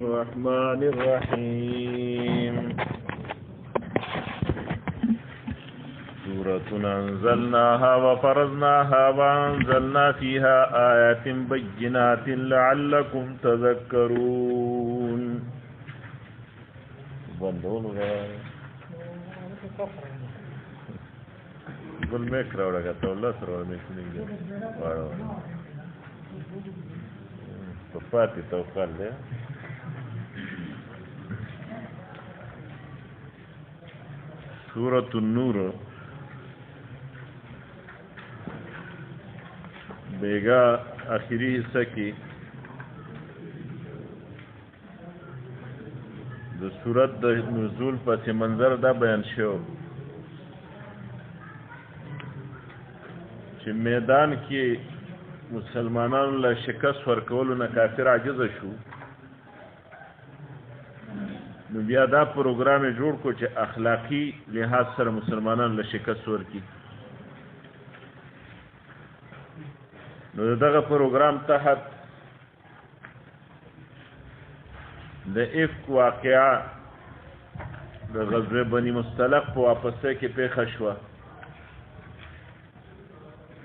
الرحمن الرحيم سورة أنزلناها وفرضناها وأنزلنا فيها آيات بينات لعلكم تذكرون قل ميك راوڑا گتا اللہ سرور میکنی گیا وارو فاتی توقال دیا سورة النور بیگا آخری حصہ کی د سورت د نزول پس منظر دا بیان شو چې میدان کې مسلمانانو له شکست ورکولو نه کافر عاجز شو نو بیا دا پروګرام جوړ کو چې اخلاقی لحاظ سره مسلمانانو له شکست ورکړي نو دغه پروګرام تحت د افک واقعا د غزوه بنی مصطلق په واپسه کې پیښه شوه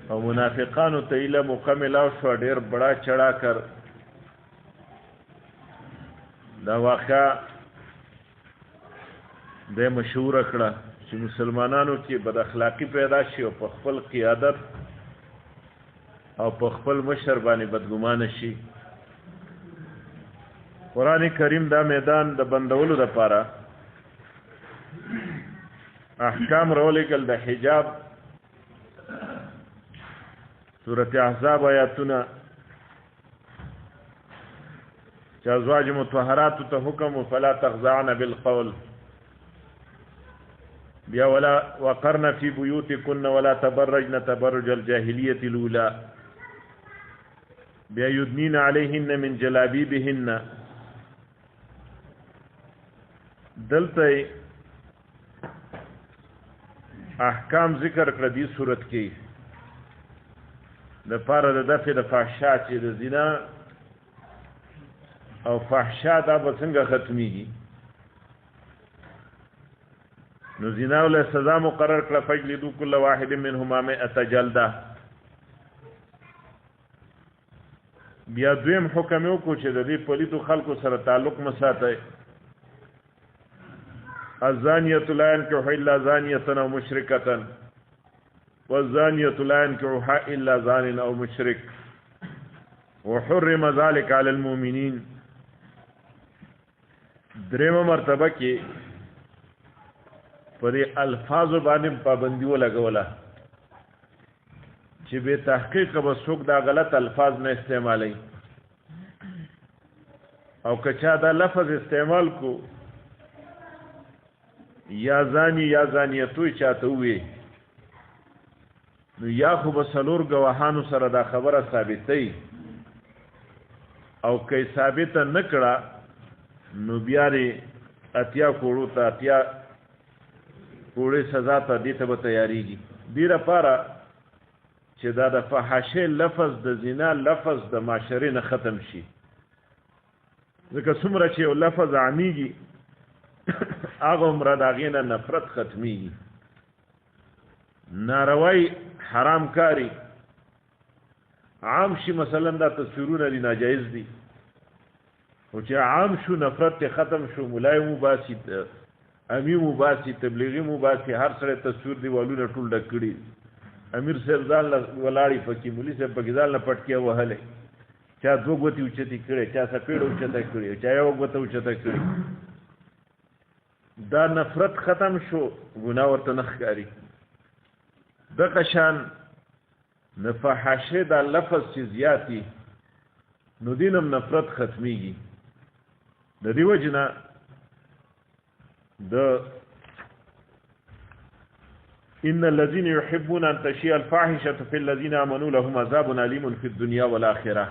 او منافقانو ته ایله مکمل او شو ډیر بڑا چڑا کر دا واقعا د مشهور کړه چې مسلمانانو کې بد اخلاقی پیدا شي او په خپل قیادت او په خپل مشر باندې بدګمان شي قرآن کریم دا میدان د بندولو لپاره احکام راولېږل د حجاب سورۃ احزاب آیاتونه چې ازواج مطهرات ته حکم فلا تخضعن بالقول بیا ولا وقرن فی بیوتکن ولا تبرجن تبرج الجاهلیة الاولى بیا یدنین علیهن من جلابیبهن دلته احکام ذکر کړه دې صورت کې د پاره د دفع د فحشا چې د زنا او فحشا دا به څنګه ختمیږي نو زنا له سزا مقرر کړه فجلدوا كل واحد منهما 100 جلده بیا دویم حکم یو کو چې د دې پلیتو خلکو سره تعلق مساته الزانیة لا ينكح الا زانیة او مشرکة والزانية لا ينكحها إلا زان أو مشرك وحرم ذلك على المؤمنين درېمه مرتبه کې پر الفاظ باندې پابندي ولګوله چې به تحقیق به څوک دا غلط الفاظ نه استعمالي او کچا دا لفظ استعمال کو یا زانی یا زانیتوی چاته وي نو یا خو به څلور ګواهانو سره دا خبره ثابتې او که ثابته نه کړه نو بیا لري اتیا کوړو ته اتیا کوړې سزا ته دې ته به تیاریږي دې لپاره چې دا د فحاشۍ لفظ د زنا لفظ د معاشرې نه ختم شي ځکه څومره چې یو لفظ عامیږي هغه عمره د هغې نه نفرت ختمیږي ناروای حرام کاری عام شي مثلا دا تصویرونه دي ناجایز دي او چې عام شو نفرت ختم شو مولای مباسی امیر مباسی تبلیغی مباسی هر سره تصویر دیوالونه ټول ډک کړي امیر صاحب ځان ولاړی پکې مولوی صاحب پکې ځان پټکیا وهله چا دوه غوتی اوچتي کړي چا سپېړو اوچته کړي چا یو غوته اوچته کړي دا نفرت ختم شو ګناه ورته نه ښکاري دغه شان نفحشه دا لفظ چې زیاتی نو دینم نفرت ختمیږي د دې وجنه د ان الذين يحبون ان تشيع الفاحشه في الذين امنوا لهم عذاب اليم في الدنيا والاخره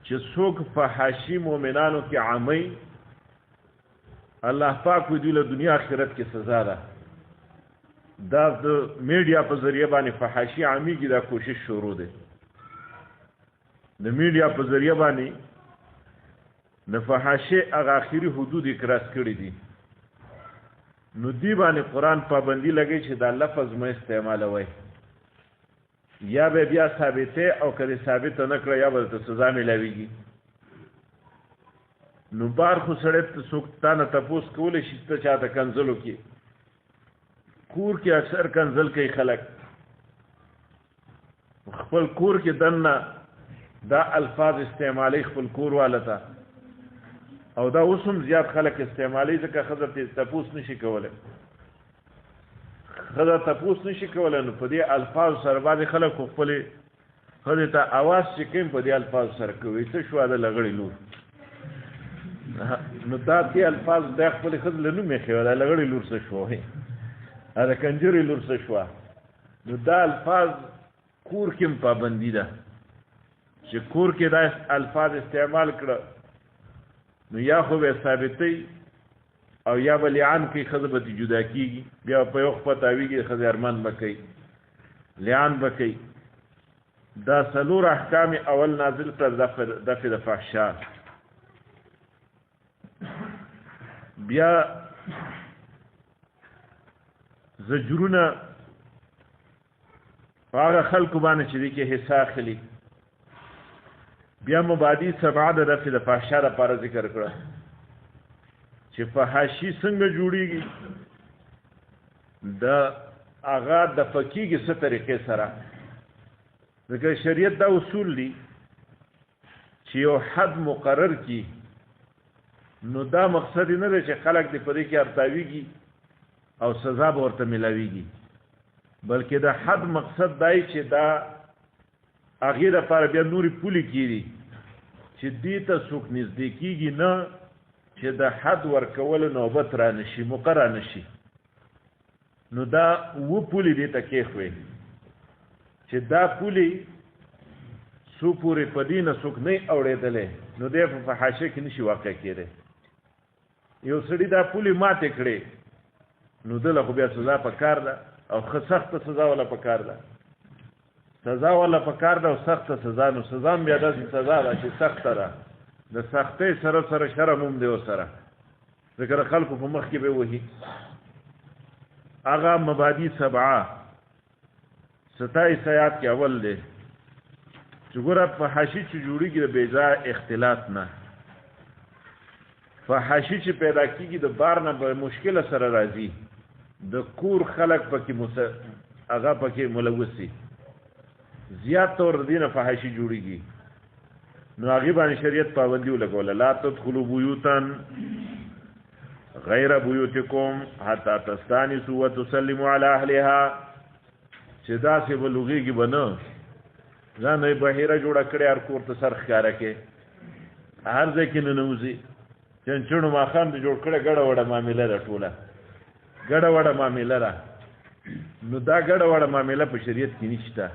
چې څوک فحاشي مؤمنانو کې عامي الله پاک دې له دنیا آخرت کې سزا ده دا د میډیا په ذریعہ باندې فحاشي عاميږي دا کوشش شروع ده د میډیا په ذریعہ باندې د فحاشۍ هغه اخري حدود یې کراس کړي دي نو دی باندې قرآن پابندي لګوي چې دا لفظ مه استعمالوئ یا به بیا ثابته او کله ثابته نه کړه یا به ته سزا ملاویږي نو بار خو سړی څوک تا نه تپوس کولی شي ته چاته کنځلو کې کور کې اکثر کنځل کوي خلک خپل کور کې دننه دا الفاظ استعمالي خپل کور والا ته او دا اوس هم زیات خلک استعمالي ځکه ښځه تپوس نشي کولی ښځه تپوس نشي کولی نو په دې الفاظ سره بعضې خلک خو خپلې ښځې ته اواز چې کوي په دې الفاظ سره کوي څه شوه د لغړې لور نو دا دې الفاظ دا خپلې ښځې له نوم ایښې وه دا لغړې لور څه شوه د کنجرې لور څه شوه نو دا الفاظ کور کې هم پابندي ده چې کور کې دا الفاظ استعمال کړه نو یا خو به ثابتوي او یا به لعان کوي ښځه به جدا کېږي بیا په یو خپه تاویږي ښځې ارمان به کوي لعان به کوي دا څلور احکام اول نازل کړه دفع د فحشا بیا زجرونه هغه خلکو باندې چې دي کې حصه اخلي بیا مبادی سبعه د دفع د فحشا لپاره ذکر کړه چې فحاشي څنګه جوړیږي د هغه د فقېږي څه طریقې سره ځکه شریعت دا اصول دي چې یو حد مقرر کی نو دا مقصد نه دی چې خلک دې په دې کې ارتاویږي او سزا به ورته ملاویږي بلکې د حد مقصد دی چې دا هغې لپاره بیا نورې پولې کېږي چې دې ته څوک نږدې کېږي نه چې د حد ورکولو نوبت را نشي موقع را نشي نو دا اوه پولې دې ته کېښوي چې دا پولې څو پورې په دې نه څوک نه اورېدلی نو دی په فحاشۍ کې نشي واقع کېدی یو سړي دا پولې ماتې کړې نو دله خو بیا سزا پکار ده او ښه سخته سزا ولا پکار ده سزا ولا پکار ده او سخته سزا نو سزا هم بیا داسې سزا ده چې سخته ده د سختۍ سره سره شرم هم دی ورسره ځکه د خلکو په مخ کې به وهي هغه مبادی سبعه 27 آیات کې اول دی چې ګوره فحاشي چې جوړېږي د بېځایه اختلاط نه فحاشي چې پیدا کېږي د بار نه به مشکله سره راځي د کور خلک پکې هغه پکې ملوث وي زیات طور د دې نه فحاشي جوړېږي نو هغې باندې شریعت پابندي ولګوله لا تدخلوا بیوتا غیر بیوتکم حتی تستانسوا وتسلموا علی اهلها چې داسې به لوغېږي به نه ځان یې بحیره جوړه کړې هر کور ته سر ښکاره کې هر ځای کې ننوځي چنچڼو ماښام د جوړ کړې ګډه وډه معامله ده ټوله ګډه وډه معامله ده نو دا ګډه وډه معامله په شریعت کې نشته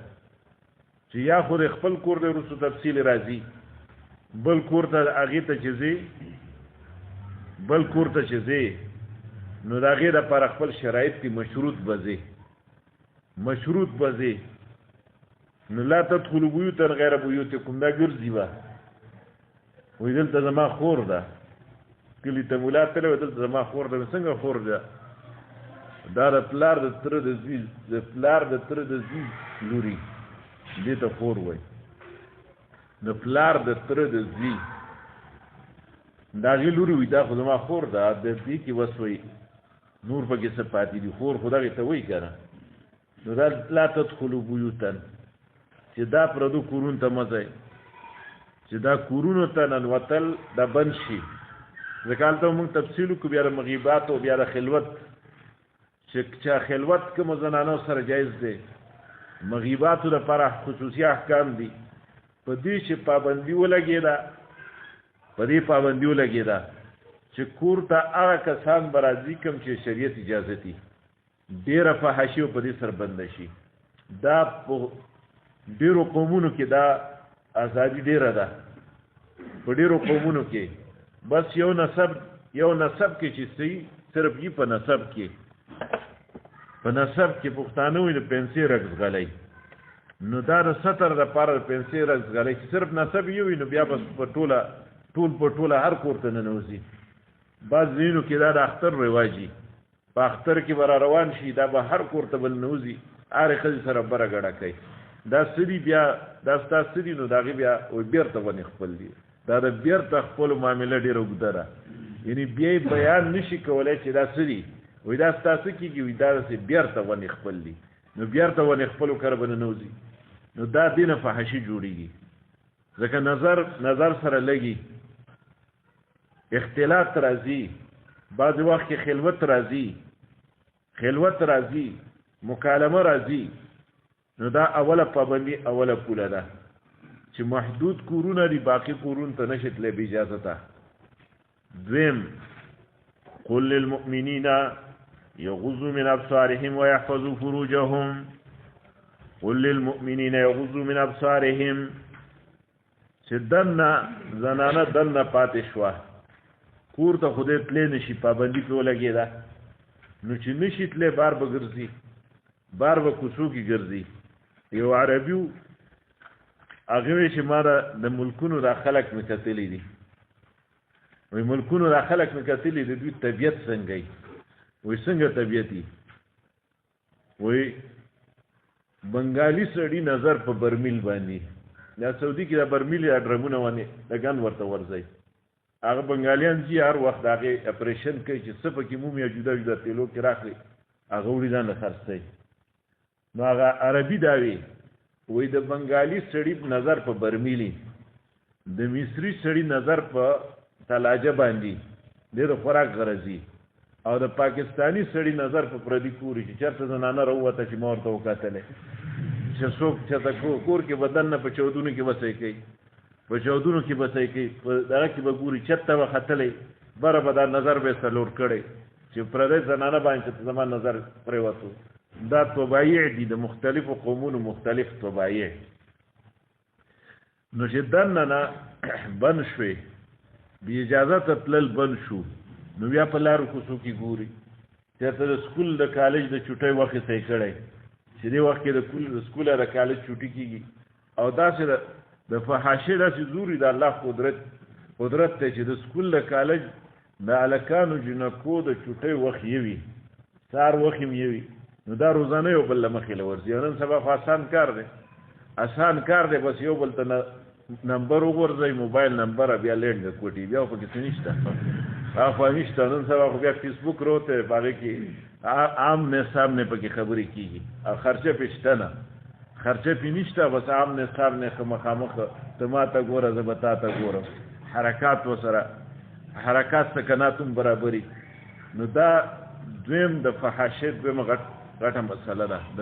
چې یا خو د خپل کور د وروستو تفصیل راځي بل کور ته هغې ته چې ځې بل کور ته چې ځې نو د هغې دپاره خپل شرایط کې مشروط به ځې مشروط به ځې نو لا تدخلوا بیوتا غیر بیوتکم دا ګرځي به وایي دلته زما خور ده کلي ته ملا تللی وایي دلته زما خور ده څنګه خور ده دا د پلار د تره د زوی د پلار د تره د زوی لوري دې ته خور وایي د پلار د تره د زوی د هغې لوري وایي دا خو زما خور ده د دې کې بس وایي نور پکې څه پاتې دي خور خو دغې ته وایي که نه نو دا لا تدخلوا بیوتا چې دا پردو کورونو ته مه ځئ چې دا کورونو ته ننوتل دا بند شي ځکه هلته موږ تفصیل وکړو بیا د مغیبات او بیا د خلوت چې چا خلوت کومو زنانو سره جایز دی مغیباتو دپاره خصوصي احکام دي په دې چې پابندي ولګېده په دې پابندي ولګېده چې کور ته هغه کسان به راځي کوم چې شریعت اجازه دي ډېره فحاشي په دې سره بنده شي دا په ډېرو قومونو کې دا ازادي ډېره ده په ډېرو قومونو کې بس یو نسب کې چې صرف یې په نسب کې پښتانه وي د پنسې رقص غلی نو دا د ستر دپاره د پنسې رقص غلی چې صرف نسب یې وي نو بیا بس په ټوله ټول په ټوله هر کور ته ننوځي. بعض ځینو کې دا د اختر رواجي، په اختر کې به روان شي، دا به هر کور ته بل نوځي، هرې ښځې سره بره ګډه کوي. دا سړي بیا دا ستا سړي نو د هغې بیا بېرته ونې خپل دي. دا د بېرته خپلو معامله ډېره اوږده ده، یعنې بیا یې بیان نه شي کولی چې دا څه دي، وایي دا ستا څه کېږي، وایي دا داسې بېرته ونې خپل دي. نو بېرته ونې خپلو کره به ننوځي، نو دا دې نه فحشي جوړېږي. ځکه نظر سره لګي، اختلاط راځي، بعضې وخت کې خلوت راځي، مکالمه راځي. نو دا اوله پابندي، اوله پوله ده چې محدود کورونه دي، باقي کورونو ته نشي تللی بې اجازته. دویم، قل للمؤمنین یغضوا من ابصارهم ويحفظوا فروجهم. قل للمؤمنین یغضوا من ابصارهم، چې دننه زنانه دننه پاتې شوه، کور ته خدای تللی نشي، پابندي پرې ولګېده، نو چې نشي تللی بار به ګرځي، بار به کوڅو کې ګرځي. یو عربي هغه وایي چې ما د ملکونو دا خلک مې کتلي دي، وایي ملکونو دا خلک مې کتلي دي، دوی طبیعت څنګه وي؟ وایي څنګه طبیعت وي؟ وایي بنګالي سړي نظر په برمیل باندې، دا سعودي کې دا برمیل یا ډرمونه باندې لګان ورته ورځي، هغه بنګالیان چې هر وخت د هغې اپریشن کوي چې څه پکې موم یا جدا جدا تیلو کې راخلي، هغه وړي ځان له خرڅوي. نو هغه عربي دا وي، وایي د بنګالي سړي نظر په برمیلي، د مصري سړي نظر په تلاجه باندې، دی د خوراک غرضي، او د پاکستاني سړي نظر په پردي کوري چې چېرته زنانه راووته چې ما ورته وکتلی، چې څوک چېرته کور کې بدن نه په چودونو کې بسۍ کوي، په چودونو کې بسۍ کوي، په دغه کې به ګوري چته به ختلی، بره به دا نظر به یې سلور کړی چې پردی زنانه باندې چې زما نظر پرېوتو. دا طبایع دي، د مختلفو قومونو مختلف طبایع. نو چې دننه نه بند شوې، بې اجازته تلل بند شو، نو بیا په لارو کوڅو کې ګوري، چېرته د سکول د کالج د چوټۍ وخت یې صحیح کړی چې دې وخت کې د سکول د کالج چوټي کېږي، او داسې د فحاشۍ داسې زوري د الله قدرت دی چې د سکول د کالج د هلکانو جنکو د چوټۍ وخت یې وي، سهار وخت یې وي، نو دا روزانه یو بل له مخې له ورځي. نن سبا خو آسان کار دی، بس یو بل ته نمبر وغورځئ، موبایل نمبر، بیا لینډ کوټي، بیا خو پکې څه نشته، هغه خو نشته. نن سبا خو بیا فیسبوک روته، په هغې کې عام نصاب نه پکې خبرې کېږي، او خرچه پې شته نه، خرچه پې نشته، بس عام نصاب نه مخامخ ته ما ته ګوره، زه به تا ته ګورم، حرکات ورسره، حرکات سکنات هم برابري. نو دا دویم د فحاشۍ دویمه غټه مسله ده، د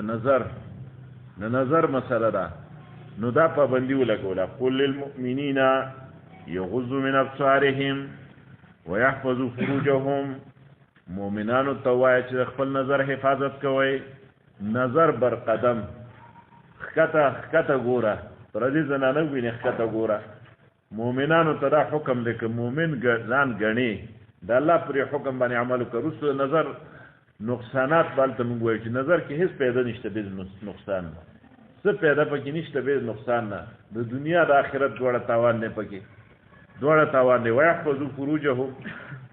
نظر مسله ده. نو دا پابندي ولګوله. قل للمؤمنین یغضوا من ابصارهم ويحفظوا فروجهم، مؤمنانو ته وایه چې د خپل نظر حفاظت کوئ، نظر بر قدم، ښکته ګوره، پردي زنانه ووینې ښکته ګوره. مؤمنانو ته دا حکم دی که مؤمن ځان ګڼي د الله پرې حکم باندې عمل وکړه. وروسته د نظر نقصانات به هلته مونږ وایو چې نظر کې هېڅ پیدا نشته بې نقصان نه، څه پیدا پکې نشته بې نقصان نه، د دنیا د آخرت دواړه تاوان دی پکې، دواړه تاوان دی. ویحفظوا فروجهم،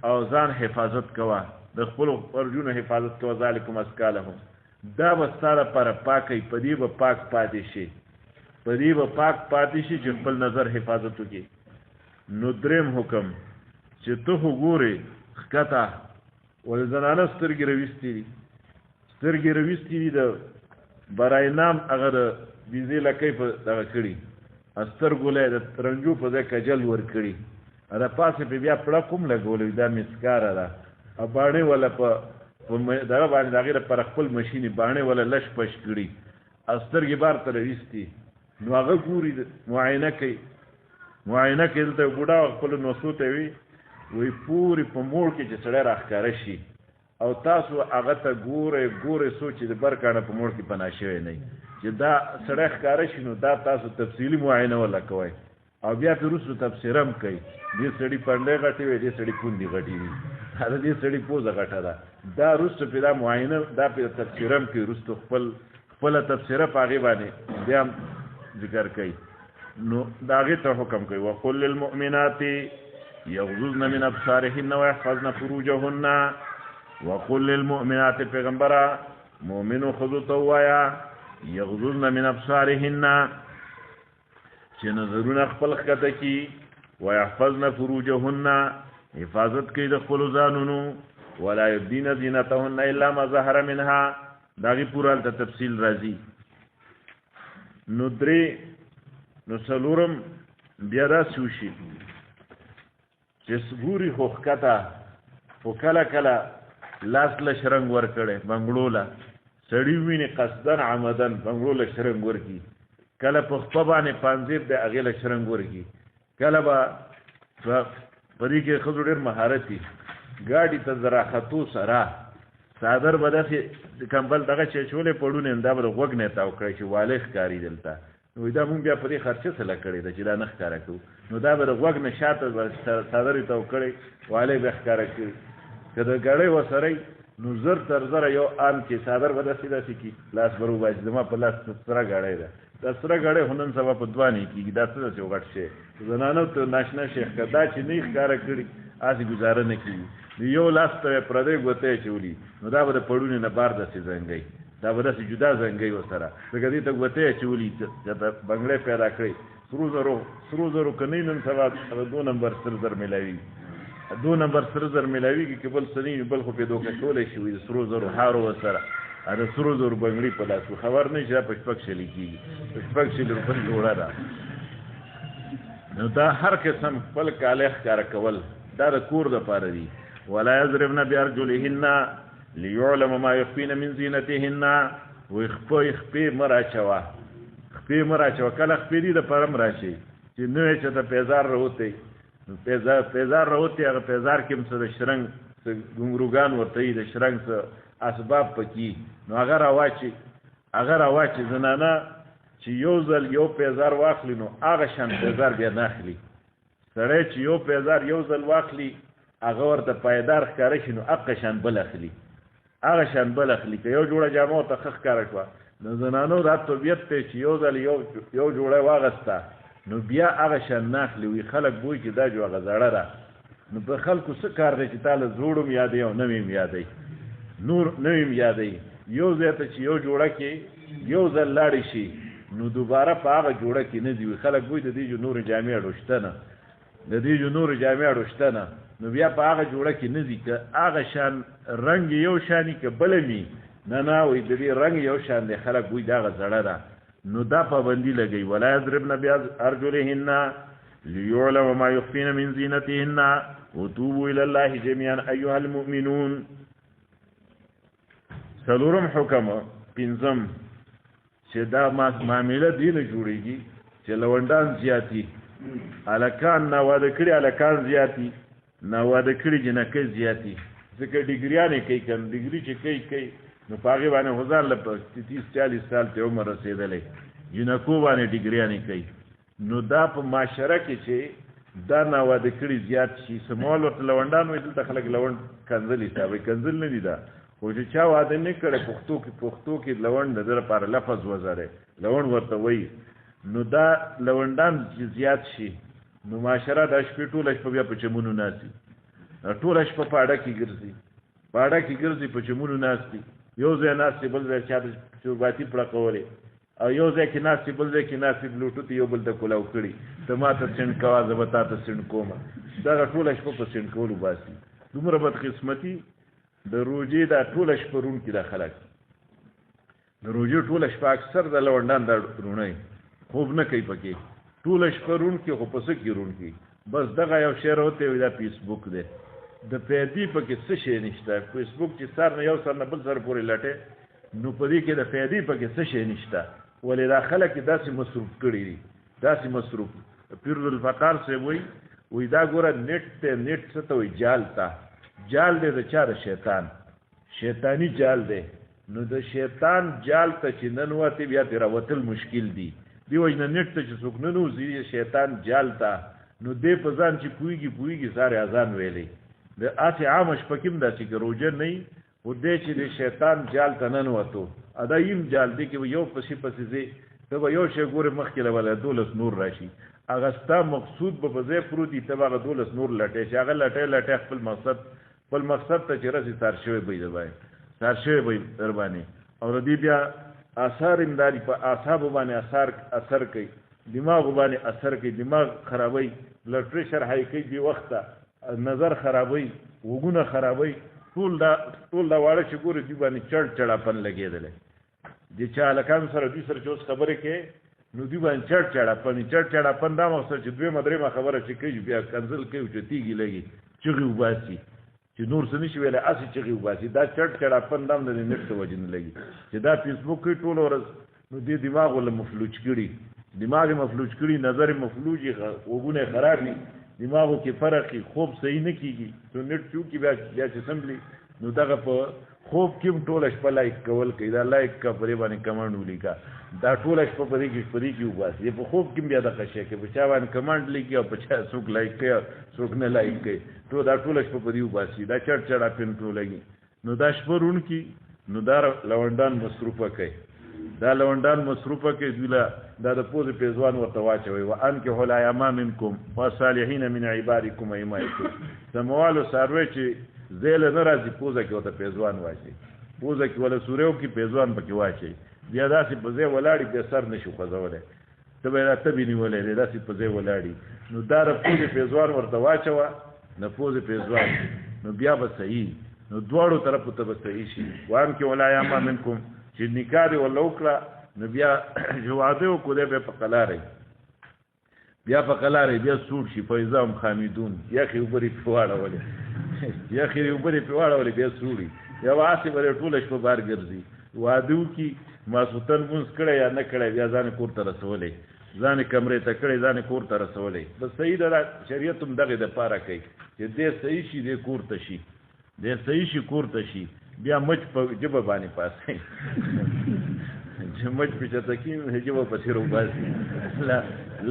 او ځان حفاظت کوه، د خپلو فرجونو حفاظت کوه، ذلکم ازکا لهم، دا به ستا لپاره پاکوي، په دې به پاک پاتې شي، چې خپل نظر حفاظت وکړي. نو دریم حکم چې ته خو ګورې ښکته، ولې زنانه سترګې راویستې دي، د برای نام هغه د ویزې لکۍ په دغه کړي، سترګو له د رنجو په ځای کجل ورکړي، د پاسه پې بیا پړک هم لګولی، دا مسکاره ده، او باڼې وله په دغه باندې د هغې لپاره خپل مشینې باڼې وله لش پش کړي، او سترګې بار ته راویستي. نو هغه ګوري، معاینه کوي، دلته یو بوډا خپلو نوسو ته وایي پورې په موړ کې چې سړی راښکاره شي، او تاسو هغه ته ګورئ څو چې د بر کاڼه په موړ کې پناه شوی نه وي، چې دا سړی ښکاره شي، نو دا تاسو تفصیلي معاینه وله کوئ، او بیا پرې وروسته تبصره هم کوي، دې سړي پنډۍ غټې وي، دې سړي پوندې غټې وي، د دې سړي پوزه غټه ده، دا وروسته پرې دا معاینه، دا پرې تبصره هم کوي، وروسته خپله تبصره په هغې باندې بیا هم ذکر کوي. نو د هغې ته حکم کوي. وقل للمؤمنات یغضضن من ابصارهن ويحفظن فروجهن وقل للمؤمنات پیغمبره مؤمنو خذو توایا یغضضن من ابصارهن چې نظرونه خپل خطه کی ويحفظن فروجهن حفاظت کوي د خپل ځانونو ولا يبدين زينتهن الا ما ظهر منها داغي پورا ته تفصیل راځي نو درې نو سلورم بیا دا سوشي چې سګوري خوخکتا او کله کله لاس له شرنګ ور کړي بنگړو لا سړی ویني قصدن عمدن بنگړو له شرنګ ور کی کله په خپل باندې پانځیر د اغه له شرنګ ور کی کله با پدې کې خزو ډېر مهارتي ګاډي ته زرا خطو سره صادر بداسي کمبل دغه چې چولې پړونه انده بر وګ نه تاو کړی چې والخ کاری دلته نو دا مونږ بیا پدې خرچه سره کړی د چې دا نخ کار کوو نو دا بر وګ نه شاته صادر تاو کړی والے به ښکار کړی کله ګړې وسره نو زر تر زر یو ان چې صادر بداسي داسي کی لاس برو باج دما په لاس سره ګړې ده دا سره ګړې هنن سبا په دواني کیږي دا څه څه وغټ شي زنانو ته ناشنا شیخ کدا چې نه ښکار کړی اسی گزاره نه کیږي یو لاس ته پردې غوته چولی نو دا به پړونی نه بار دسي زنګي دا به دسي جدا زنګي وسره دغه دې ته غوته چولی چې بنگلې پیدا کړی سرو زرو کني نن سبا 2 نمبر سر ملاوي 2 نمبر سر ملاوي کې بل سني بل خو په دوه کولې شوې سرو زرو هارو وسره اره سرو زرو بنگلې په لاس خبر نه چې پښپک شلې کیږي پښپک شلې په جوړه ده نو دا هر قسم خپل کاله ښکار کول دا د کور د پاره دي ولا يضربن بارجلهن ليعلم ما يخفين من زينتهن ويخفي مراچوا کله خپې دي د پرم راشي چې نوې چې ته پیزار راوته پیزار راوته هغه پیزار کې مڅ د شرنګ ګنګروګان ورته د شرنګ اسباب پکې نو هغه راواچي زنانه چې یو ځل یو پیزار واخلی نو هغه شان پیزار بیا ناخلی سړی چې یو پیزار یو ځل واخلی هغه ورته پایدار ښکاره شي نو هغه شان بل اخلي که یو جوړه جامه ته ښه ښکاره کړه نو زنانو دا طبیعت دی چې یو ځل یو جوړه واغسته نو بیا هغه شان نه اخلي وي خلک بوی چې دا جو هغه زړه ده نو په خلکو څه کار دی چې تاله زوړم یادوي او نویم یادوي یو ځای ته چې یو جوړه کې یو ځل لاړې شي نو دوباره په هغه جوړه کې نه دی وي خلک بوی د دې جو نور جامې اړوشته نه نو بیا په هغه جوړه کې نه دي که هغه شان رنګ یو شانی که بلمی نه وي د دې رنګ یو شان دی خلک وایي دا هغه زړه ده نو دا پابندي لګوي ولا يضربن بأرجلهن ليعلم ما يخفين من زينتهن وتوبوا إلى الله جميعا أيها المؤمنون څلورم حکم پنځم چې دا معامله دې نه جوړېږي چې لونډان زیاتي الکان نه واده کړي الکان زیاتي نه واده کړي جنکې زیاتی ځکه ډیګریانې کوي کم ډیګري چې کوي نو په هغې باندې هزار له 30-40 سال ته عمر رسېدلی جنکو باندې ډیګریانې کوي نو دا په معاشره کې چې دا نه واده کړي زیات شي سمول ورته لونډان وایي دلته خلک لونډ کنځل حسابوي کنځل نه دي دا خو چې چا واده نه کړی پښتو کې لونډ د ده لپاره لفظ وزری لونډ ورته وایي نو دا لونډان چې زیات شي نو معاشره د شپې ټوله شپه بیا په چمونو ناستي ټوله شپه په اډه کې ګرځي په چمونو ناستي یو ځای ناستي بل ځای چاته چورباتي پړقولې او یو ځای کې ناستي بل ځای کې ناستي بلوټوت یو بل ته کولاو کړي ته ما ته سینډ کوه زه به تا ته سینډ کومه دغه ټوله شپه په سینډ کولو باسي دومره بدقسمتي د روژې دا ټوله شپه رونکي دا خلک د روژې ټوله شپه اکثر د لونډان دا رونی خوب نه کوي پکې ټوله شپه رونکي خو په څه کې رونکي بس دغه یو شعر وته وي دا فیسبوک دی د پیدي پکې څه شی نشته فیسبوک چې سر نه یو سر نه بل سر پورې لټې نو په دې کې د پیدي پکې څه شی نشته ولې دا خلک داسې مصروف کړي دي پیر الفقار صاحب وی دا ګوره نیټ څه ته وایي جال دی د چا د شیطاني جال دی نو د شیطان جال ته چې ننوتې بیا ترې راوتل مشکل دي دی وجه نه نیټ ته چې څوک ننوځي شیطان جال ته نو دی په ځان چې پوهېږي سارې اذان ویلی د هسې عامه شپه کې هم داسې که روژه نه وي خو دی چې د شیطان جال ته ننوتو دا یم جال دی کې یو پسې ځې ته به یو شی ګورې مخکې له بله 12 نور راشي هغه ستا مقصود به په ځای پروت وي ته به هغه 12 نور لټې چې هغه لټې خپل مقصد ته چې رسي سار شوی به در باندې او ردی بیا آثار امدادي په اعصاب باندې اثر کوي دماغ باندې اثر کوي دماغ خرابوي بلډ پریشر هاي کوي دی وخته نظر خرابوي وګونه خرابوي ټول دا واړه چې ګوري دی باندې چړاپن لګېدل دي چې الکان سره دوی سره چې خبره کې نو دی باندې چړاپن دا مقصد چې دوی مدرې خبره چې کوي بیا کنسل کوي چې تیږي لګي چغي وباسي چې نور څه نشي ویلای اسی چغي وباسي دا چړاپن دام نه نشته وجن لګي چې دا فیسبوک کې ټول ورځ نو دی دماغ ول مفلوج کړي نظر مفلوج وګونه خرابي دماغو کې فرق خوب صحیح نه کیږي تو نت چو کې بیا چې سمبلی نو دغه په خوب کې ټول شپه لایک کول کوي دا لایک کا پرې باندې کمنډ ولیکا دا ټول شپه پرې کې وباسي په خوب کې بیا دغه شی کې په چا باندې کمنډ لیکي او په چا څوک لایک کوي څوک نه لایک کوي ټول دا ټول شپه پرې وباسي دا چړ پین ټولګي نو دا شپه رون کې نو دا لوندان مصروفه کوي دا لوندان مصروفه کې دولا دا د پوز پیزوان ورته واچوي وان کې هلا یما منکم والصالحین من عبادکم ایمایکم سموالو سروي چې زیل ناراضي پوزه کې ورته پیزوان واچي پوزه کې ولا سوریو کې پیزوان پکې واچي بیا داسې په ځای ولاړی به سر نشو خوځولای ته به راته بینی ولې داسې په ځای ولاړی نو دا د پوز پیزوان ورته واچوه نه پوز پیزوان نو بیا به صحیح نو دواړو طرفو ته به صحیح شي وان کې ولا یما منکم چې نکاح دی ولا وکړه نو بیا جواده کو دې په قلارې بیا سوټ شي فیضام خامیدون یخي وبري پواړولې بیا سوړي یا واسي بر ټول شپه بار ګرځي وادو کی ماسوتن مونږ کړه یا نه کړه بیا ځان کور ته رسولې ځان کمرې ته کړه ځان کور ته رسولې بس صحیح ده شریعت هم دغه د پاره کوي چې دې صحیح شي دې کور ته شي بیا مچ په جبه باندې پاسې مچ په چته کې جبه پسې روباسي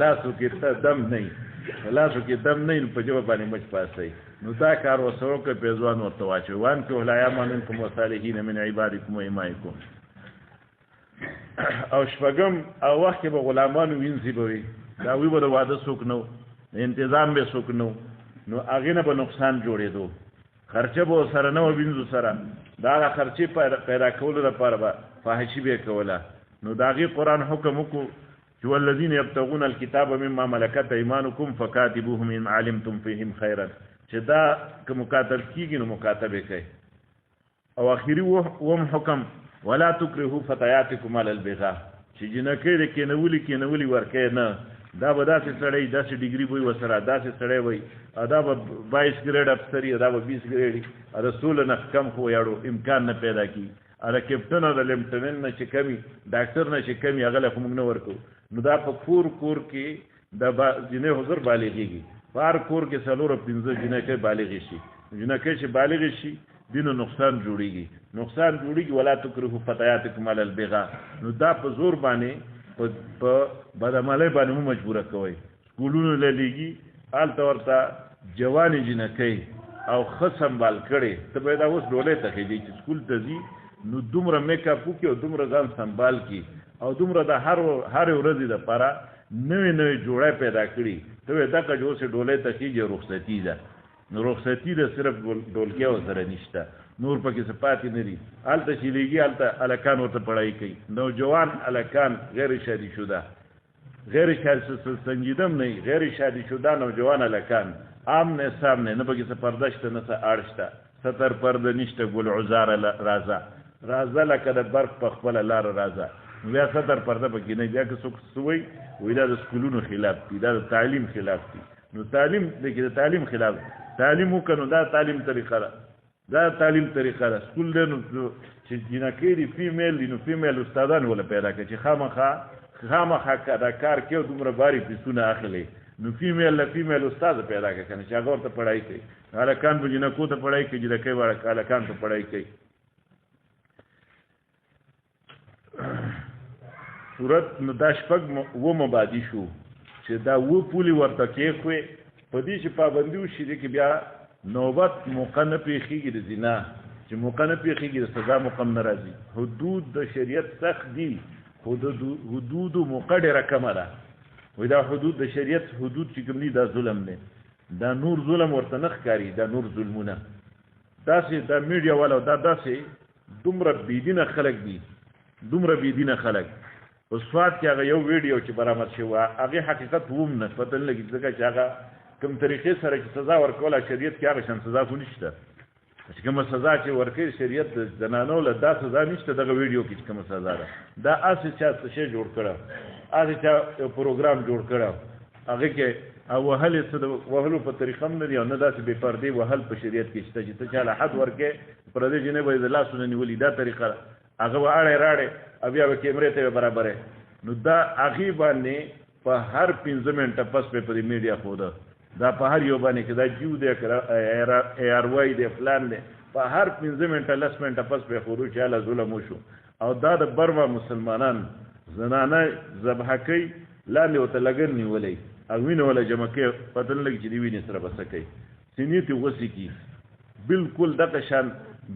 لاسو کې دم نه په جبه باندې مچ پاسې نو دا کار وسو کې پیزوان ورته واچو وان کې ولایا منکم وصالحین من عبادکم و ایمائکم او شپږم او وخت به غلامان وینځي به دا وی به واده سوک نو تنظیم به سوک نو هغه نه به نقصان جوړېدو خرچه به سره نه وینځو سره دا خرچه پیدا کولو لپاره به فاحشی به کوله نو داغي قران حکم وکړو چې والذین یبتغون الكتاب مما ملکت ایمانکم فکاتبوهم ان علمتم فیهم خیرا چې دا که مکاتب کیږي نو مکاتبه کوي او اخیری وم حکم ولا تکرهوا فتياتكم على البغاء چې جنکې د کینولي ورکې نه دا به داسې سړی داسې ډیګري وي وسره داسې سړی وي دا به 22 ګریډ افسری دا به 20 ګریډ رسول نه کم خو یاړو امکان نه پیدا کی اره کیپټن او لیفټننټ نه چې کمی ډاکټر نه چې کمی هغه له موږ نه ورکو نو دا په کور کې د جنې حضور بالغیږي بار کور کې سلور 15 جنکې بالغ شي جنکې چې بالغ شي دینو نقصان جوړیږي ولا تکرهوا فتياتكم على البغاء نو دا په زور باندې په بدعملۍ باندې مو مجبور کوي سکولونو للیږي آلته ورته جوانې جنکې او خصم بال کړي ته به دا اوس ډولې ته کېږي چې سکول ته ځي نو دومره میک اپ وکړي او دومره ځان سنبال کی او دومره د هر ورځې د پاره نوې جوړه پیدا کړي ته دا که جو سه ډولې ته کېږي رخصتي ده نو رخصتي ده صرف ډولګي او سره نشته نور پکې صفاتې نه دي آلته چې لګي آلته الکان ورته پړای کوي نوجوان الکان غیر شادي شده سنجیدم نه غیر شادي شده نوجوان الکان عام نه سامنے نه پکې پرداشت نه سه اړشته ستر پرده نشته ګل عزار رازه لکه د برق په خپل لار رازه بیا ستر پرده پکې نه بیا که څوک سوی وې دا د سکولونو خلاف دي دا د تعلیم خلاف دي نو تعلیم د تعلیم خلاف تعلیم وکړو دا تعلیم طریقه ده سکول دی نو چې جنکې دي فیمیل دي نو فیمیل استادان ولا پیدا کړي چې خامخا دا کار کوي دومره باری پیسونه اخلي نو فیمیل استاد پیدا کړي چې هغه ورته پڑھائی کوي هلکان به جنکو ته پڑھائی کوي جنکې واړه هلکان ته پڑھائی کوي صورت نو دا شپږ و مبادی شو چې دا و پولی ورته کېښوې په دې چې پابندي وشي دې کې بیا نوبت موقع نه پېښېږي د زنا چې موقع نه پېښېږي د سزا موقع نه راځي حدود د شریعت سخت دي خو د حدودو موقع ډېره کمه ده وای دا حدود د شریعت حدود چې کوم دي دا ظلم نه، دا نور ظلم ورته نه ښکاري، دا نور ظلمونه. داسې دا میډیا والا دا داسې دومره بېدینه خلک دي، دومره بېدینه خلک. په سوات کې هغه یو ویډیو چې برآمد شوی وه هغې حقیقت هم نه پته نه لګي، ځکه چې هغه کوم طریقې سره چې سزا ورکوله شریعت کې هغه شان سزا خو نشته. چې کومه سزا چې ورکوي شریعت د زنانو له دا سزا نشته دغه ویډیو کې چې کومه سزا ده. دا هسې چا څه شی جوړ کړه، هسې چا یو پروګرام جوړ کړه، هغې کې او وهل یې څه د وهلو په طریقه هم نه دي او نه داسې بې پردې وهل په شریعت کې شته چې ته چا له حد ورکې پردې جنۍ به یې د لاسونه نیولي، دا طریقه هغه به اړې راړې او بیا به کیمرې ته برابرې. نو دا هغې باندې په هر 15 منټه پس به په دې میډیا خوده، دا په هر یو باندې کې دا جیو دی ARY دی فلان دی، په هر 15 منټه 10 منټه پس به خودو چې هله ظلم وشو. او دا د برما مسلمانان زنانه ذبحه کوي، لاندې ورته لګن نیولی او وینه ولا جمع کوي، پته نه لګي چې د وینې سره به څه کوي، سینې ته غوڅې کي. بلکل دغه شان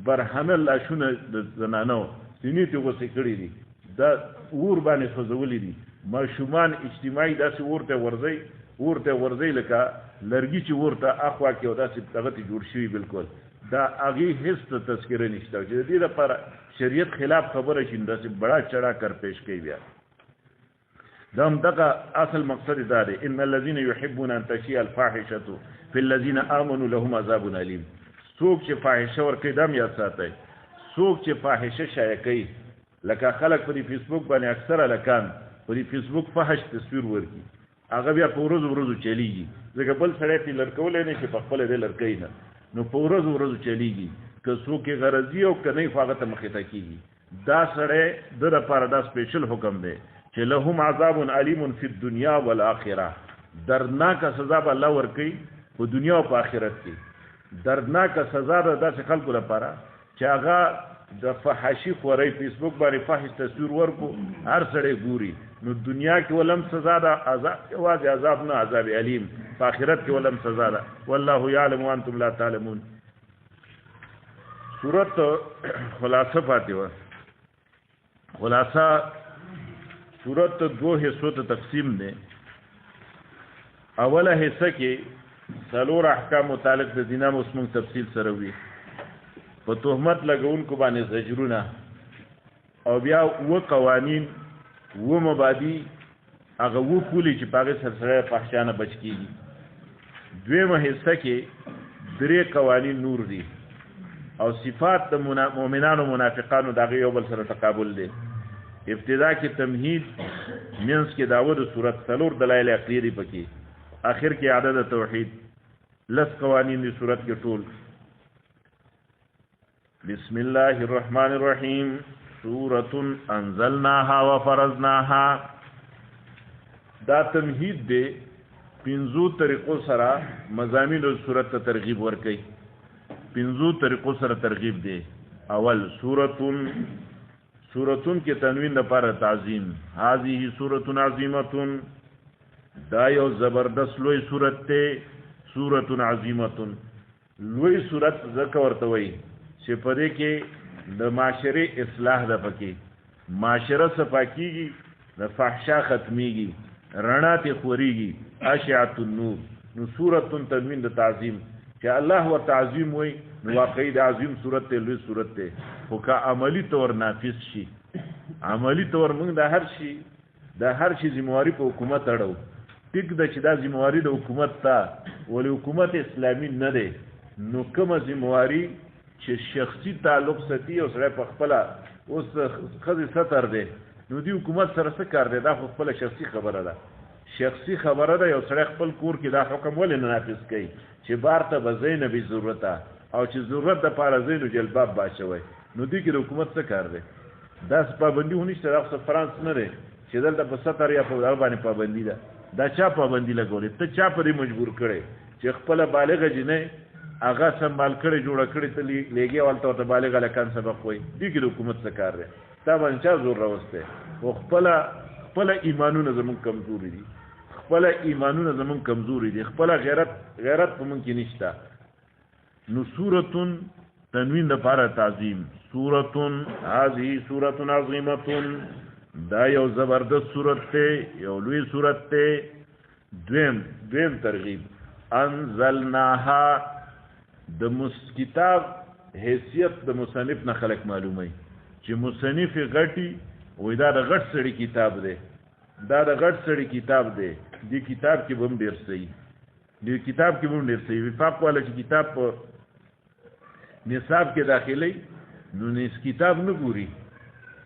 برهنه لاشونه د زنانو سینې ته غوڅې کړي دي، دا اور باندې سوځولي دي. ماشومان اجتماعي داسې ورته ورځي لکه لرګي چې ورته اخوا کې او داسې دغه ته جوړ شوي. بلکل دا هغې هېڅ تذکره نشته چې د دې لپاره شریعت خلاف خبره شي، داسې بڑا چڑا کر پیش کوي. بیا دا هم دغه اصل مقصد دا دی، ان الذين يحبون ان تشيع الفاحشه في الذين امنوا لهم عذاب اليم. څوک چې فاحشه ورکوي دا هم یاد ساتئ، څوک چې فاحشه شایع کوي، لکه خلک په دې فیسبوک باندې اکثره لکان په دې فیسبوک فحش تصویر ورکي، هغه بیا په ورځو چلیږي، ځکه بل سړی پرې لړکولی نه شي په خپله دی لړکوي نه، نو په ورځو چلیږي. که څوک یې غرضي او که نه خو هغه ته مخې ته کېږي. دا سړی د لپاره دا سپیشل حکم دی چې لهم عذاب علیم فی الدنیا والآخره، دردناکه سزا به الله ورکوي په دنیا او په آخرت کې. دردناکه سزا ده داسې خلکو لپاره چې هغه د فحاشي خورۍ فیسبوک باندې فحش تصویر ورکو، هر سړی ګوري، نو دنیا کې ولم سزا ده، عذاب یوازې عذاب نه عذاب علیم، په آخرت کې ولم سزا ده. والله یعلم وانتم لا تعلمون. صورت خلاصه پاتې وه. خلاصه صورت دو حصو ته تقسیم دی. اوله حصه کې 4 احکام متعلق د زنا اوس موږ تفصیل سره وي، په تهمت لګونکو باندې زجرونه، او بیا 2 قوانین 2 مبادی هغه 2 پولې چې په هغې سره فحشانه بچ کېږي. دویمه حصه کې 3 قوانین نور دي او صفات د مؤمنانو منافقانو د هغې یو بل سره تقابل دی. ابتدا کې تمهید، منځ کې دعوه د صورت، 4 دلایل عقلیه دي پکې، آخر کې عدد توحید، 10 قوانین دي صورت کې ټول. بسم الله الرحمن الرحیم. سورة انزلناها وفرضناها. دا تمهید دی، 5 طریقو سره مضامین د صورت ته ترغیب ورکوي. 5 طریقو سره ترغیب دی. اول سورتون کې تنوین لپاره تعظیم، هذه سورة عظیمة، دا یو زبردست لوی سورت ته، سورة عظیمة. لوی سورت ځکه ورته وایي چې په دې کې د معاشرې اصلاح ده، پکې معاشره صفا کېږي، د فحشا ختمیږي، رڼا ته خورېږي، اشعة النور. نو سورة تنوین د تعظیم چې الله ورته عظیم وایي، نو واقعي د عظیم صورت ته لوی صورت ته. خو که عملی طور نافذ شي، عملی طور موږ د هر شي ذمہواری په حکومت اړو، ټیک ده چې دا ذمہواری د حکومت ته، ولې حکومت اسلامي نه دی، نو کومه ذمہواری چې شخصي تعلق ساتي او سره په خپل اوس خزي ستر دی، نو دی حکومت سره څه کار دی؟ دا خو خپل شخصي خبره ده، شخصي خبره ده. یو سره خپل کور کې دا حکم ولې نه نافذ کوي چې بار ته به زین به ضرورت او چې ضرورت د پاره زینو جلباب باچوي، نو دی کې د حکومت څه کار دی؟ دا پابندي ونشته. دا فرانس نه دی چې دلته په ستر یا په باندې پابندي ده. دا چا پابندي لګولې؟ ته چا پرې مجبور کړي چې خپل بالغه جنې هغه سنبال کړي جوړه کړي ته لګي والته ورته بالغ لکان سبق وای، دی کې د حکومت څه کار دی؟ تا باندې چا زور راوسته؟ او خپل ایمانونه زمون کمزوري دي، خپل غیرت په مونږ کې نشته. نو سورتون تنوین د پاره تعظیم، سورتون هذه سورة عظیمة، دا یو زبردست صورت ته، یو لوی صورت ته. دویم ترغیب انزلناها، د کتاب حیثیت د مصنف نه خلق معلومه چې مصنف غټي وې دا د غټ سړي کتاب دی، دا د غټ سړي کتاب دی. دې کتاب کې به هم ډېر صحیح، دې کتاب کې به هم ډېر صحیح. وفاق والا چې کتاب په نصاب کې داخلي نو نس کتاب نه ګوري،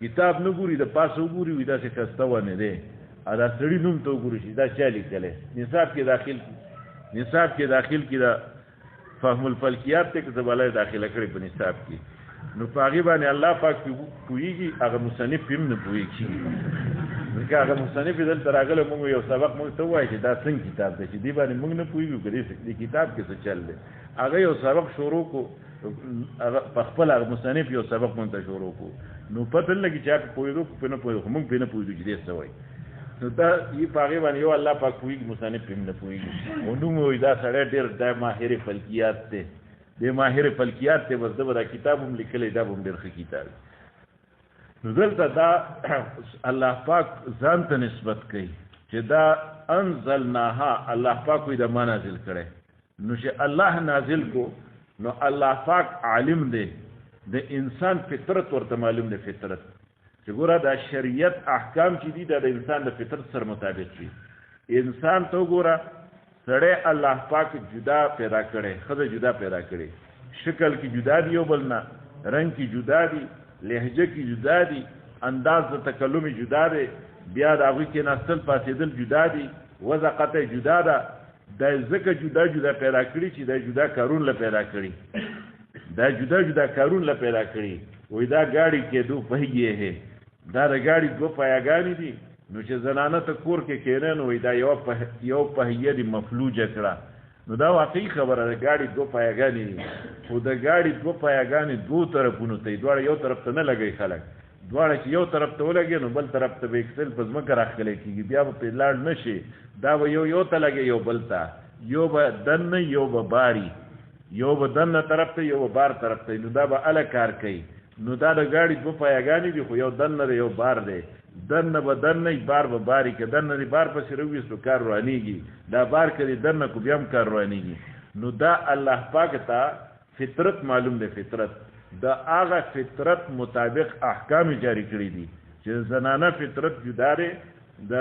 کتاب نه ګوري، د پاسه وګوري وي داسې خسته ونه دی. دا سړي نوم ته وګوري چې دا چا لیکلی. نصاب کې داخل کې دا فهم الفلکیات ته که زباله داخله کړې په نصاب کې، نو په هغې باندې الله پاک پوهېږي، هغه مصنف هم نه پوهېږي. نو که هغه مصنف دلته راغلی مونږ یو سبق مونږ ته ووایي چې دا څنګه کتاب دی چې دې باندې مونږ نه پوهېږو که دې کتاب کې څه چل دی. هغه یو سبق شروع کو، هغه په خپل هغه مصنف یو سبق مونږ ته شروع کو، نو پته نه لګي چې هغه پوهېدو که نه پوهېدو، خو مونږ پرې نه پوهېدو چې دې څه وایي. نو دا یې په هغې باندې یو الله پاک پوهېږي، مصنف هم نه پوهېږي. او نوم وایي دا سړی ډېر دا ماهر فلکیات دی، د ماهر فلکیات دی، بس ده به دا کتاب هم لیکلی، دا به هم ډېر ښه کتاب. نو دلته دا الله پاک ځان ته نسبت کوي چې دا انزلناها، الله پاک وایي دا ما نازل کړی. نو چې الله نازل کو نو الله پاک عالم دی، د انسان فطرت ورته معلوم دی. فطرت چې ګوره دا شریعت احکام چې دي دا د انسان د فطرت سره مطابق وي. انسان ته ګوره سړی الله پاک جدا پیدا کړی، ښځه جدا پیدا کړی، شکل کې جدا دي یو بل نه، رنګ کې جدا دي، لهجه کې جدا دي، انداز د تکلم جدا دی، بیا د هغوی کې ناستل پاسېدل جدا دي، وضع قطع جدا ده. دا ځکه جدا پیدا کړي چې دا جدا کارون له پیدا کړي، دا جدا کارون له پیدا کړي. وایي دا ګاډي کې دو پهیې ہے، دا د ګاډي دو پایګانې دي. نو چې زنانه ته کور کې کېنه نو وایي دا یو پهیه دي مفلوجه کړه. نو دا واقعي خبره ده، ګاډي دو پایګانې دي، خو د ګاډي دو پایګانې دوه طرفونو ته، دواړه یو طرف ته نه لګوي خلک. دواړه چې یو طرف ته ولګي نو بل طرف ته به اکسل په ځمکه راښکلی کېږي، بیا به پرې لاړ نه شي. دا به یو ته لګي یو بل ته، یو به دننه یو به باري، یو به دننه طرف ته یو به بار طرف ته. نو دا به اله کار کوي. نو دا د ګاډي دوه پایګانې دي، خو یو دننه دی یو بار دی. دننه به دننه بار به باري، که دننه دی بار پسې راوویستو کار روانېږي، دا بار که دی دننه کو بیا هم کار روانېږي. نو دا الله پاک ته فطرت معلوم دی. فطرت د هغه فطرت مطابق احکام جاری کړي دي چې زنانه فطرت جدا دی، د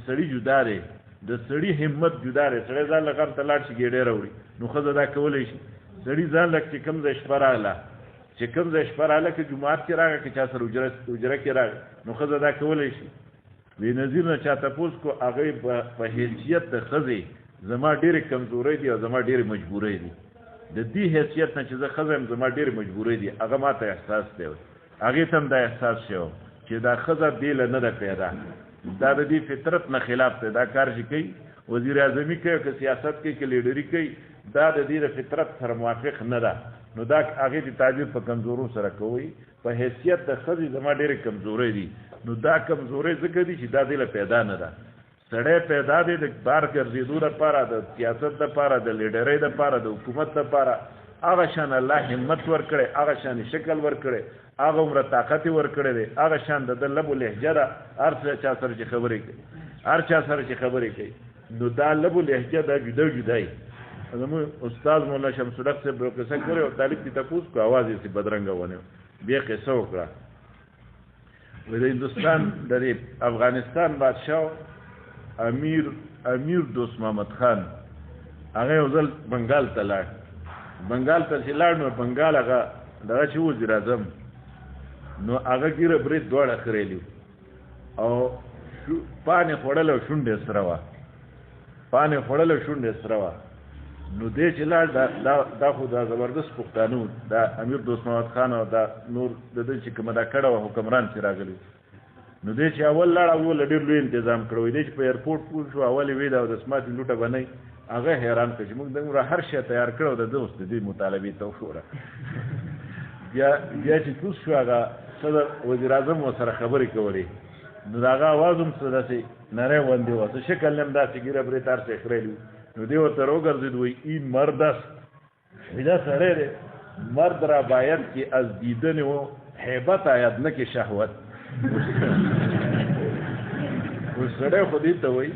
سړي جدا دی، د سړي همت جدا دی. سړی ځان له غم ته لاړ شي ګېډۍ راوړي، نو ښځه دا کولی شي. سړي ځان له چې کوم ځای شپه راغله، چې کوم ځای شپه راغله، که جومات کې راغله، که چا سره حجره کې راغله، نو ښځه دا کولی شي. بې نظیر نه چا تپوس کو، هغې په حیثیت د ښځې زما ډېرې کمزورۍ دي او زما ډېرې مجبورۍ دي. د دې حیثیت نه چې زه ښځه یم، زما ډېرې مجبورۍ دي، هغه ما ته احساس دی. هغې ته هم دا احساس شو چې دا ښځه دې له نه ده پیدا، دا د دې فطرت نه خلاف دی. دا کار چې کوي وزیر اعظمي کوي، که سیاست کوي، که لیډري کوي، دا د دې د فطرت سره موافق نه ده. نو دا هغې د تعبیر په کمزورو سره کوي. په حیثیت د ښځې زما ډېرې کمزورۍ دي. نو دا کمزورۍ ځکه دي چې دا دې له پیدا نه ده. سړی پیدا دی د بار ګرځېدو لپاره، د سیاست لپاره، د لیډرۍ لپاره، د حکومت لپاره. هغه شان الله همت ورکړی، هغه شان شکل ورکړی، هغه عمره طاقت یې ورکړی دی، هغه شان د ده لب و لهجه ده. هر چا سره چې خبرې کوي، نو دا لب و لهجه ده جدا یي. زموږ استاد مولانا شمس الحق صاحب یو قصه کړې او طالب ته تپوس کو، اواز یې بدرنګه ونیو. بیا قصه وکړه، وایي د هندوستان د افغانستان بادشاه امیر دوست محمد خان، هغه یو ځل بنګال ته لاړ. بنګال ته چې لاړ نو بنګال هغه دغه چې وزیر اعظم، نو هغه ګیره برید دواړه خریلي او پانې خوړل او شونډې سره وه. نو دې چې لاړ دا خو دا زبردست پښتانه، دا امیر دوست محمد خان او دا نور د ده چې کومه دا کړه وه حکمران چې راغلي. نو دې چې اول لاړ اول ډېر لوی انتظام کړی وی. دې چې په ایرپورټ پوه شو، اول یې وی دا د سماټي لوټه بنئ. هغه حیران کړ چې موږ دومره هر شی تیار کړی او د ده اوس د دې مطالبې ته وښوره. بیا چې کوز شو، هغه صدر وزیر اعظم ورسره خبرې کولې، نو د هغه اواز هم څه داسې نری غوندې وه، څه شکل هم داسې ګیره برې تار څه خریلي وو. نو دې ورته راوګرځېد، وایي این مرد است. دا سړی دی، مرد را باید که از دیدن و حیبت آید نه که شهوت. سړی خو دې ته وایي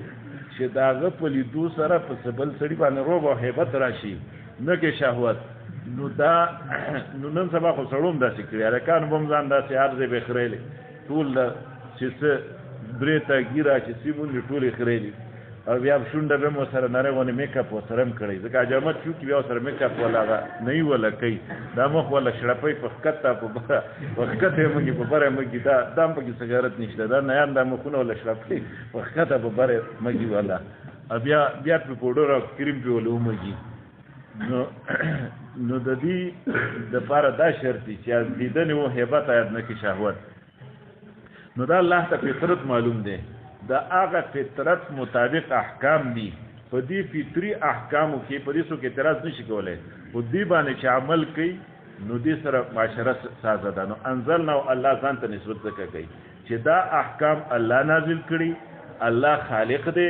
چې د هغه په لیدو سره په بل سړي باندې روب او هیبت راشي نه کې شهوت. نو دا نو نن سبا خو سړو هم داسې کړي هلکان به هم ځان داسې هر ځای به خریلې ټول چې څه برې ته ګیره چې سیمونې ټولې خریلې او بیا شونډه به هم ورسره نری غوندې میکاپ ورسره هم کړی ځکه حجامت شو چې بیا ورسره میکاپ والا هغه نه یې وله کوي دا مخ والا شړپی په ښکته په بره په ښکته یې مږي په بره یې مږي دا هم پکې سګارت نشته دا نیان دا مخونه والا شړپی په ښکته په بره مږي والا او بیا پې پوډر او کریم پې والا ومږي. نو د دې دپاره دا شرط دی چې دیدنې و هیبت آیت نه کې شهوت. نو دا الله ته فطرت معلوم دی دا هغه فطرت مطابق احکام دي په دې فطري احکامو کې په دې څوک اعتراض نشي کولی خو دې باندې چې عمل کوي نو دې سره معاشره سازه ده. نو انزلنا او الله ځان ته نسبت ځکه کوي چې دا احکام الله نازل کړي الله خالق دی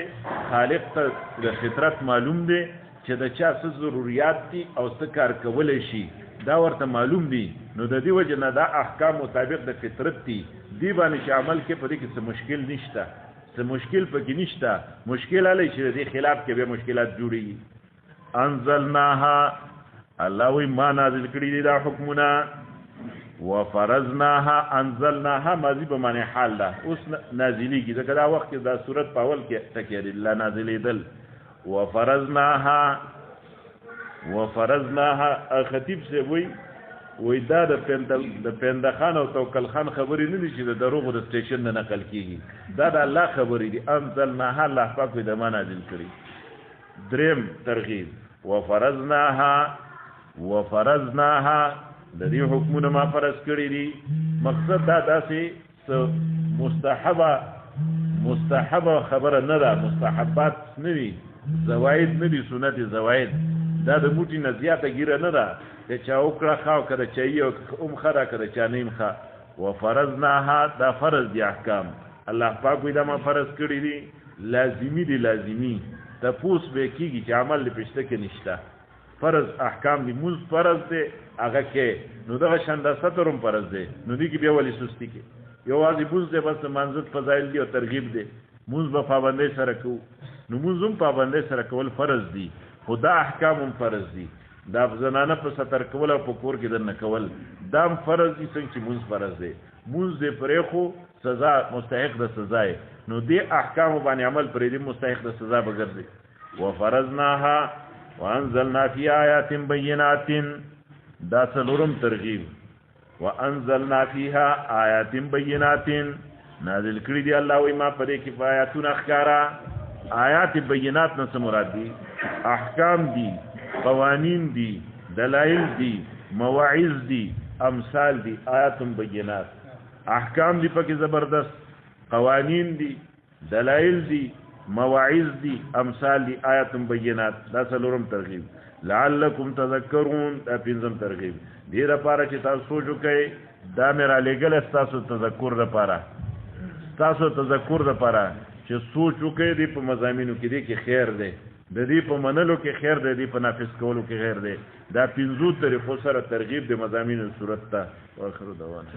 خالق ته د فطرت معلوم دی چې د چا څه ضروریات دي او څه کار کولی شي دا ورته معلوم دي. نو د دې وجه نه دا احکام مطابق د فطرت دي دې باندې چې عمل کې په دې کې څه مشکل نشته څه مشکل پکې نشته مشکل علی چې دې خلاف کې به مشکلات جوړي. انزلناها الله وی ما نازل کړي دي دا حکمونه وفرضناها انزلناها ماضی به معنی حال ده اوس نازلېږي ځکه دا وخت کې دا صورت په اول کې ټکی الله نازلېدل. وفرضناها خطیب سے وی دا د پیندخان او توکل خان خبرې نه دي چې د دروغو د سټیشن نه نقل کیږي دا د الله خبرې دي. انزلناها الله پاک وی د ما نازل کړي. دریم ترغیب وفرضناها د دې حکمونه ما فرض کړي دي مقصد دا داسې مستحبه خبره نه ده مستحبات نه وي زواید نه دي سنت زواید دا د موټي نه زیاته ګیره نه ده چې چا وکړه ښه او که د چا یې ام ښه ده که د چا نه یم ښه. وفرضناها دا فرض دي احکام الله پاک وایي دا ما فرض کړي دي لازمي دي لازمي تپوس به کېږي چې عمل دې پشته کې نشته فرض احکام دي. مونځ فرض دی هغه کې نو دغه شان دا ستر هم فرض دی نو دې کې بیا ولې سستي کې یوازې مونځ دی بس منځت فضایل دي او ترغیب دی مونځ به پابندۍ سره کوو نو مونځ هم پابندۍ سره کول فرض دي خو دا احکام هم فرض دي دا زنانه په ستر کول او په کور کې دننه کول دا هم فرض دي څنګه چې مونځ فرض دی مونځ دې پرېښو سزا مستحق د سزا نو دې احکامو باندې عمل پرې دي مستحق د سزا به ګرځي. وفرضناها وانزلنا فی آیات بینات دا څلورم ترغیب وانزلنا فیها آیات بینات نازل کړي دي الله وایي ما پرې کې آیاتونه ښکارا آیات بینات نه څه مراد دي احکام دي قوانین دي دلایل دي مواعظ دي امثال دي آیات بینات احکام دي پکې زبردست قوانین دي دلایل دي مواعظ دي امثال دي آیات بینات دا څلورم ترغیب. لعلکم تذکرون دا پنځم ترغیب دې لپاره چې تاسو سوچ وکړئ دا مې را لېږل ستاسو تذکر لپاره ستاسو تذکر لپاره چې سوچ وکړئ دې په مضامینو کې دې کې خیر دی د دې په منلو کې خیر دی دې په نافذ کولو کې خیر دی دا پنځو طریقو سره ترغیب د مضامینو صورت ته. واخر دعوانا